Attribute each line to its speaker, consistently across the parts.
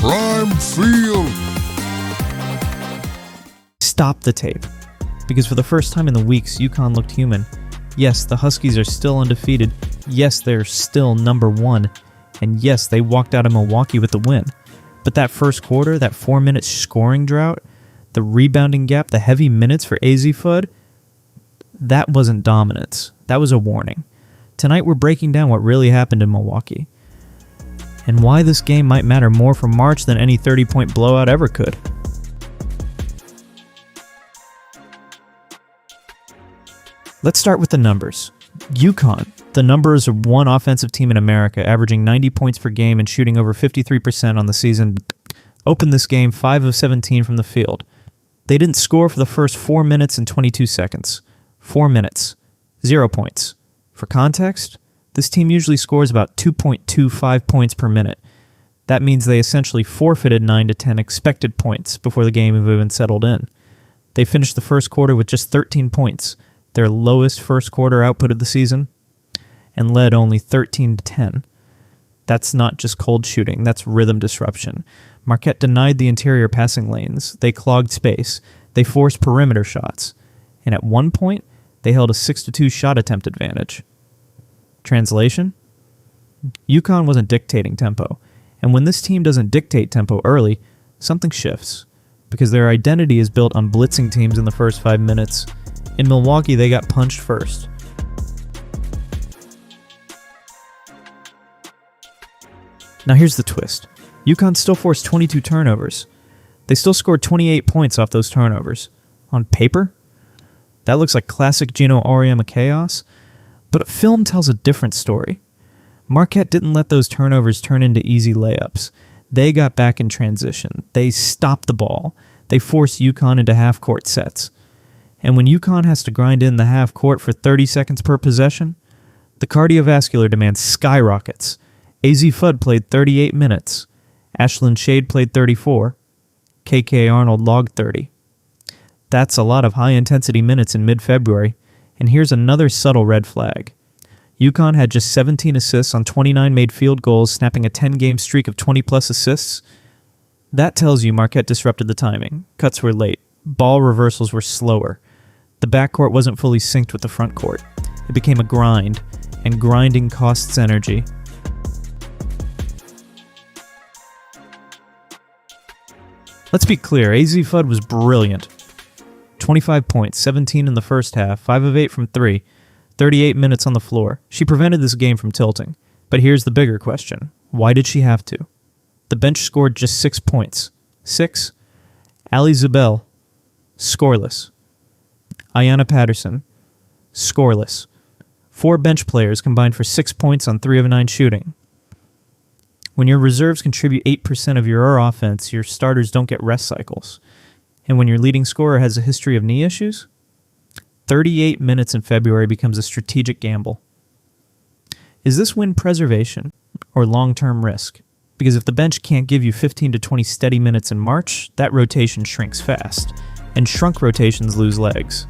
Speaker 1: Prime Field.
Speaker 2: Stop the tape. Because for the first time in the weeks, UConn looked human. Yes, the Huskies are still undefeated. Yes, they're still number one. And yes, they walked out of Milwaukee with the win. But that first quarter, that 4-minute scoring drought, the rebounding gap, the heavy minutes for Azzi Fudd, that wasn't dominance. That was a warning. Tonight we're breaking down what really happened in Milwaukee. And why this game might matter more for March than any 30-point blowout ever could. Let's start with the numbers. UConn, the numbers of one offensive team in America, averaging 90 points per game and shooting over 53% on the season, opened this game 5 of 17 from the field. They didn't score for the first 4 minutes and 22 seconds. 4 minutes. 0 points. For context, this team usually scores about 2.25 points per minute. That means they essentially forfeited 9 to 10 expected points before the game even settled in. They finished the first quarter with just 13 points, their lowest first quarter output of the season, and led only 13 to 10. That's not just cold shooting, that's rhythm disruption. Marquette denied the interior passing lanes, they clogged space, they forced perimeter shots, and at one point, they held a 6-2 shot attempt advantage. Translation? UConn wasn't dictating tempo, and when this team doesn't dictate tempo early, something shifts, because their identity is built on blitzing teams in the first 5 minutes. In Milwaukee, they got punched first. Now here's the twist. UConn still forced 22 turnovers. They still scored 28 points off those turnovers. On paper, that looks like classic Geno chaos, but film tells a different story. Marquette didn't let those turnovers turn into easy layups. They got back in transition. They stopped the ball. They forced UConn into half-court sets. And when UConn has to grind in the half court for 30 seconds per possession, the cardiovascular demand skyrockets. Azzi Fudd played 38 minutes. Ashlyn Shade played 34. KK Arnold logged 30. That's a lot of high-intensity minutes in mid-February, and here's another subtle red flag. UConn had just 17 assists on 29 made field goals, snapping a 10-game streak of 20-plus assists. That tells you Marquette disrupted the timing. Cuts were late. Ball reversals were slower. The backcourt wasn't fully synced with the front court. It became a grind, and grinding costs energy. Let's be clear, Azzi Fudd was brilliant. 25 points, 17 in the first half, 5 of 8 from 3, 38 minutes on the floor. She prevented this game from tilting. But here's the bigger question. Why did she have to? The bench scored just 6 points. 6? Ali Zabel, scoreless. Ayanna Patterson, scoreless. 4 bench players combined for 6 points on 3 of 9 shooting. When your reserves contribute 8% of your offense, your starters don't get rest cycles. And when your leading scorer has a history of knee issues, 38 minutes in February becomes a strategic gamble. Is this win preservation or long-term risk? Because if the bench can't give you 15 to 20 steady minutes in March, that rotation shrinks fast, and shrunk rotations lose legs.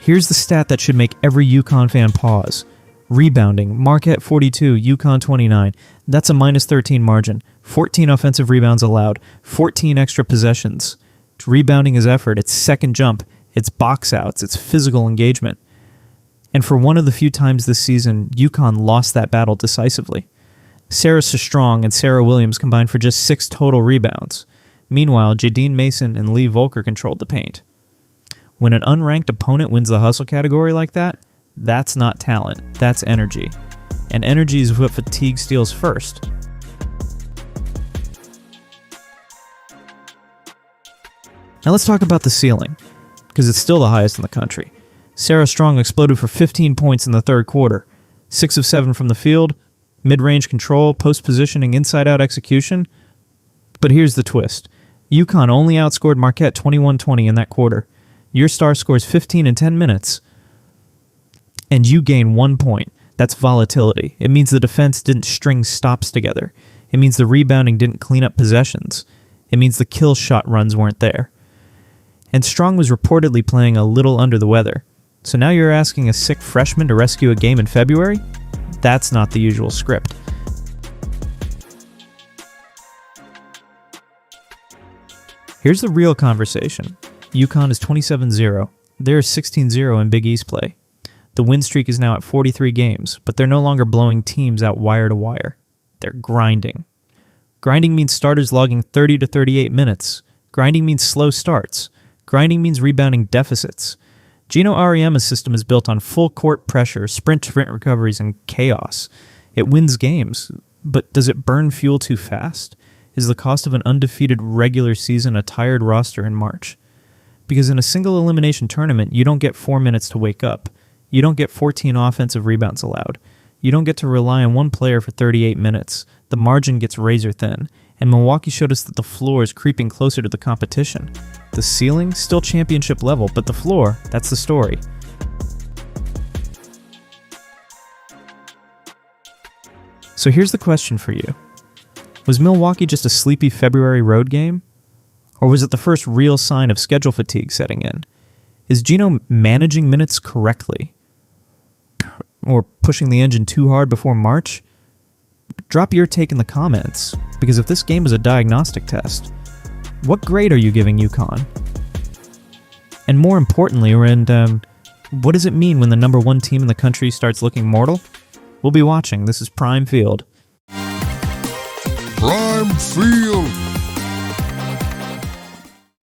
Speaker 2: Here's the stat that should make every UConn fan pause. Rebounding, Marquette 42, UConn 29. That's a minus 13 margin. 14 offensive rebounds allowed. 14 extra possessions. Rebounding is effort. It's second jump. It's box outs. It's physical engagement. And for one of the few times this season, UConn lost that battle decisively. Sarah Strong and Sarah Williams combined for just 6 total rebounds. Meanwhile, Jadine Mason and Lee Volker controlled the paint. When an unranked opponent wins the hustle category like that, that's not talent, that's energy. And energy is what fatigue steals first. Now let's talk about the ceiling, because it's still the highest in the country. Sarah Strong exploded for 15 points in the third quarter, 6 of 7 from the field, mid-range control, post-positioning, inside-out execution. But here's the twist. UConn only outscored Marquette 21-20 in that quarter. Your star scores 15 in 10 minutes, and you gain 1 point. That's volatility. It means the defense didn't string stops together. It means the rebounding didn't clean up possessions. It means the kill shot runs weren't there. And Strong was reportedly playing a little under the weather. So now you're asking a sick freshman to rescue a game in February? That's not the usual script. Here's the real conversation. UConn is 27-0. They're 16-0 in Big East play. The win streak is now at 43 games, but they're no longer blowing teams out wire to wire. They're grinding. Grinding means starters logging 30 to 38 minutes. Grinding means slow starts. Grinding means rebounding deficits. Geno Auriemma's system is built on full court pressure, sprint recoveries, and chaos. It wins games, but does it burn fuel too fast? Is the cost of an undefeated regular season a tired roster in March? Because in a single elimination tournament, you don't get 4 minutes to wake up. You don't get 14 offensive rebounds allowed. You don't get to rely on one player for 38 minutes. The margin gets razor thin, and Milwaukee showed us that the floor is creeping closer to the competition. The ceiling, still championship level, but the floor, that's the story. So here's the question for you. Was Milwaukee just a sleepy February road game? Or was it the first real sign of schedule fatigue setting in? Is Geno managing minutes correctly? Or pushing the engine too hard before March? Drop your take in the comments, because if this game is a diagnostic test, what grade are you giving UConn? And more importantly, what does it mean when the number one team in the country starts looking mortal? We'll be watching. This is Prime Field.
Speaker 1: Prime Field.